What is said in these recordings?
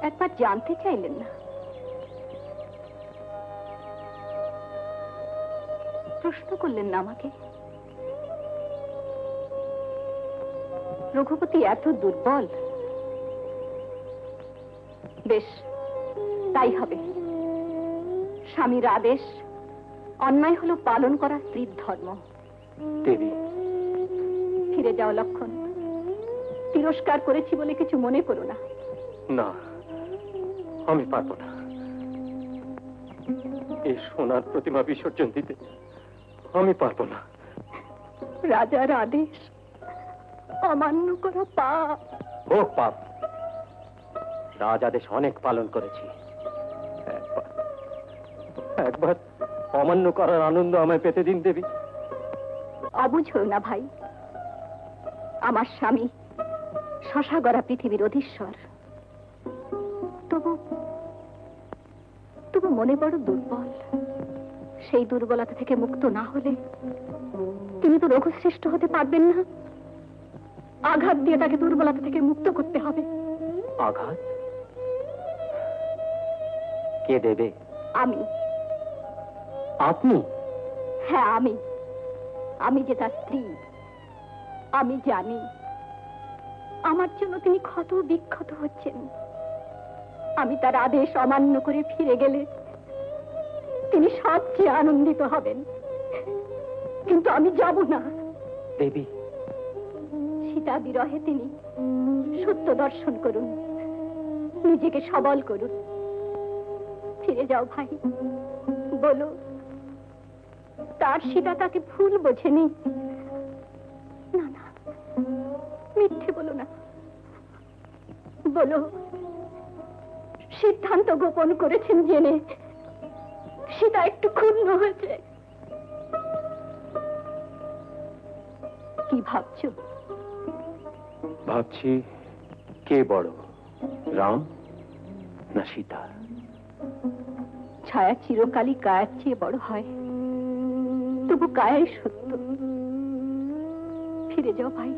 একবার জানতে চাইলেন না? প্রশ্ন করলেন না আমাকে? রঘুপতি এত দুর্বল? বেশ, তাই হবে। স্বামীর আদেশ অন্যায় হলো পালন করা স্ত্রীর ধর্ম। দেবী, ফিরে যাও লক্ষণ। তিরস্কার করেছি বলে কিছু মনে করো না। না, আমি পারবো না। এই সোনার প্রতিমা বিসর্জন দিতে আমি পারবো না। রাজার আদেশ অমান্য করা পাপ। ও পাপ! রাজ আদেশ অনেক পালন করেছি। একবার অমান্য করার আনন্দ আমায় পেতে দিন দেবী। অবুঝ হও না ভাই। আমার স্বামী শশা গড়া পৃথিবীর অধীশ্বর। তবু তবু মনে বড় দুর্বল। সেই দুর্বলতা থেকে মুক্ত না হলে তিনি তো রঘুশ্রেষ্ঠ হতে পারবেন না। আঘাত দিয়ে তাকে দুর্বলতা থেকে মুক্ত করতে হবে। আঘাত কে দেবে? আমি। আপনি? হ্যাঁ, আমি। আমি যে তার স্ত্রী। আমি জানি আমার জন্য তিনি ক্ষত বিক্ষত হচ্ছেন। আমি তার আদেশ অমান্য করে ফিরে গেলে তিনি সবচেয়ে আনন্দিত হবেন, কিন্তু আমি যাব না। দেবী, সীতা বিরহে তিনি সত্য দর্শন করুন, নিজেকে সবল করুন। ফিরে যাও ভাই, বলো তার সীতা তাকে ভুল বোঝেনি। না না, মিথ্যে বলো না। বলো সিদ্ধান্ত গোপন করেছেন জেনে সীতা একটু ক্ষুণ্ণ হয়েছে। কি ভাবছো? ভাবছি কে বড়, রাম না সীতা? ছায়া চিরকালই কায়ের চেয়ে বড় হয়, তবু কায়াই সত্য। ফিরে যাও ভাই,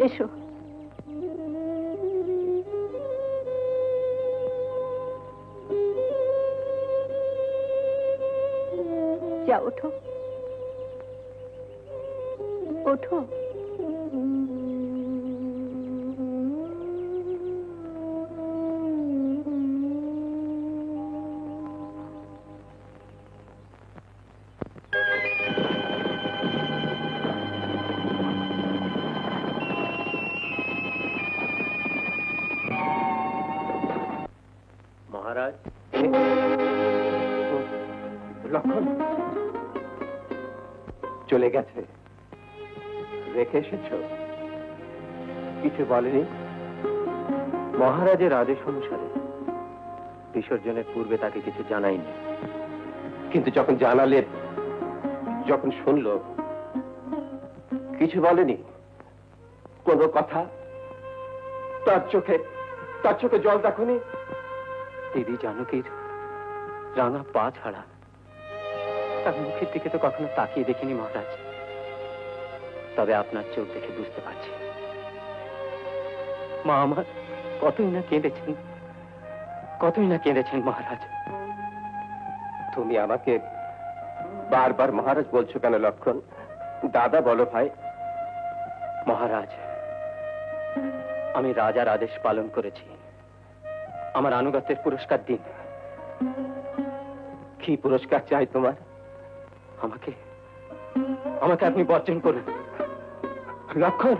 এসো। যা, ওঠো ওঠো। মহারাজ, লক্ষণ চলে গেছে? রেখে এসেছ? কিছু বলেনি? মহারাজের আদেশ অনুসারে বিসর্জনের পূর্বে তাকে কিছু জানাইনি, কিন্তু যখন জানালে, যখন শুনল, কিছু বলেনি? কোন কথা? তার চোখে জল দেখনি? দেবী জানকীর রাঙা পা ছাড়া তার মুখের দিকে তো কখনো তাকিয়ে দেখিনি মহারাজ। তবে আপনার চোখ দেখে বুঝতে পারছি মা আমার কতই না কেঁদেছেন মহারাজ। তুমি আমাকে বারবার মহারাজ বলছো কেন লক্ষণ? দাদা বলো ভাই। মহারাজ, আমি রাজার আদেশ পালন করেছি। আমার আনুগত্যের পুরস্কার দিন। কি পুরস্কার চাই তোমার? আমাকে আপনি বর্জন করুন লক্ষণ।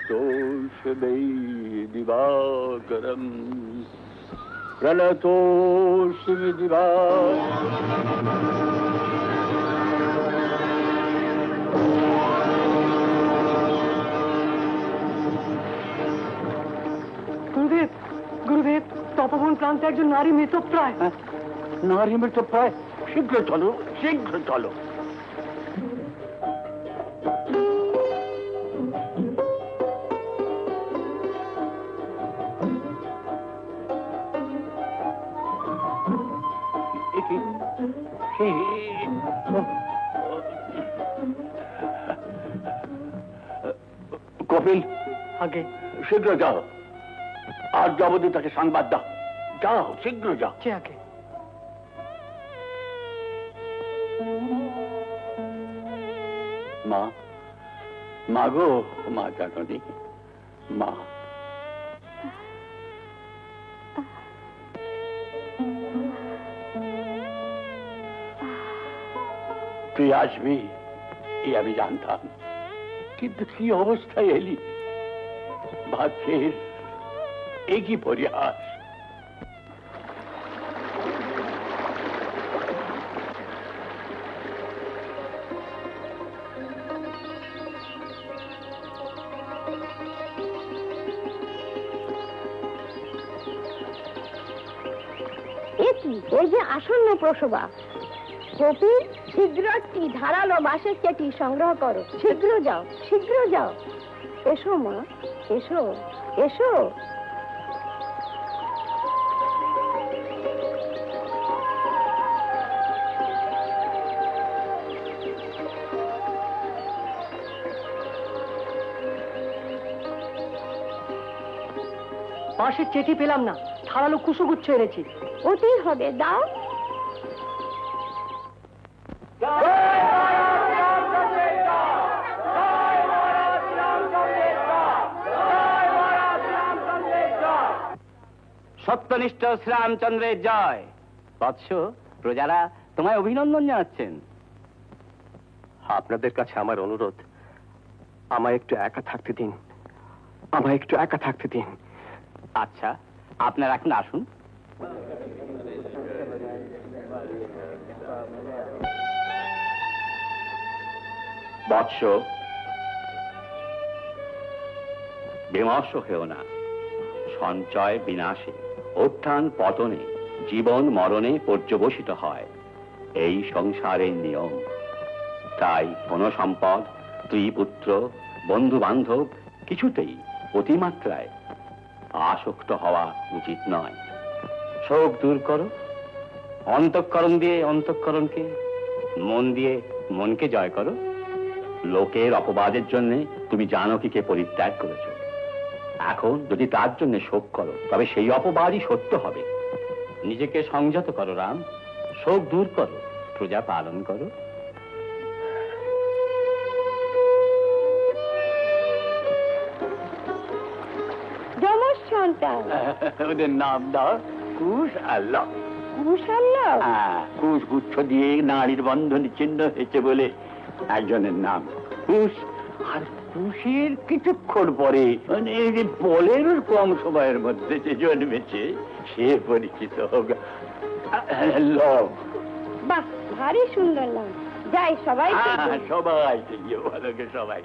प्रणतोषदे दिवाकरम् प्रणतोषमि গুরুদেব, গুরুদেব, তপবন প্রান্তে একজন নারী মৃতপ্রায়। নারী তো প্রায় শীঘ্র চলো, শীঘ্র চলো। কপিল, আগে শীঘ্র যাও, আর যাবতীয় তাকে সংবাদ দাও। যাও, শীঘ্র যাও। যে আগে মা, মা গো, মা জাননি, মা। তুই আসবি এই আমি জানতাম, কিন্তু কি অবস্থায় এলি? ভাগ্যের এ কি পরিহাস! এই যে আসন্ন প্রসবা, কপিল শীঘ্র একটি ধারালো বাঁশের কেটি সংগ্রহ করো। শীঘ্র যাও, শীঘ্র যাও। এসো মা, এসো, এসো। বাঁশের চেটি পেলাম না, ধারালো কুসুগুচ্ছ এনেছি। ওতেই হবে, দাও। সত্যনিষ্ঠ শ্রীরামচন্দ্রের জয়। বৎস, প্রজারা তোমায় অভিনন্দন জানাচ্ছেন। আপনাদের কাছে আমার অনুরোধ, আমায় একটু একা থাকতে দিন, আমায় একটু একা থাকতে দিন। আচ্ছা, আপনারা এখন আসুন। বৎস, বিমর্ষ হেও না। সঞ্চয় বিনাশে, উত্থান পতনে, জীবন মরণে পর্যবসিত হয়, এই সংসারের নিয়ম। তাই কোন সম্পদ, স্ত্রী পুত্র, বন্ধু বান্ধব কিছুতেই অতিমাত্রায় আসক্ত হওয়া উচিত নয়। শোক দূর করো, অন্তঃকরণ দিয়ে অন্তঃকরণকে, মন দিয়ে মনকে জয় করো। লোকের অপবাদের জন্য তুমি জানকীকে পরিত্যাগ করেছ, এখন যদি তার জন্য শোক করো তবে সেই অপবাদই সত্য হবে। নিজেকে সংযত করো রাম, শোক দূর করো, প্রজা পালন করো। যমজ সন্তান ওদের নাম দাও কুশ আল্লাহ। কুশাল্লাহ। কুশ গুচ্ছ দিয়ে নারীর বন্ধন চিহ্ন হয়েছে বলে একজনের নাম কুশ। আর কুশের কিছুক্ষণ পরে মানে এই যে বলের কম সময়ের মধ্যে যে জন্মেছে সে পরিচিত হোক লব। বাহ, ভারী সুন্দর নাম। যাই সবাই। সবাই গিয়ে ভালো সবাই।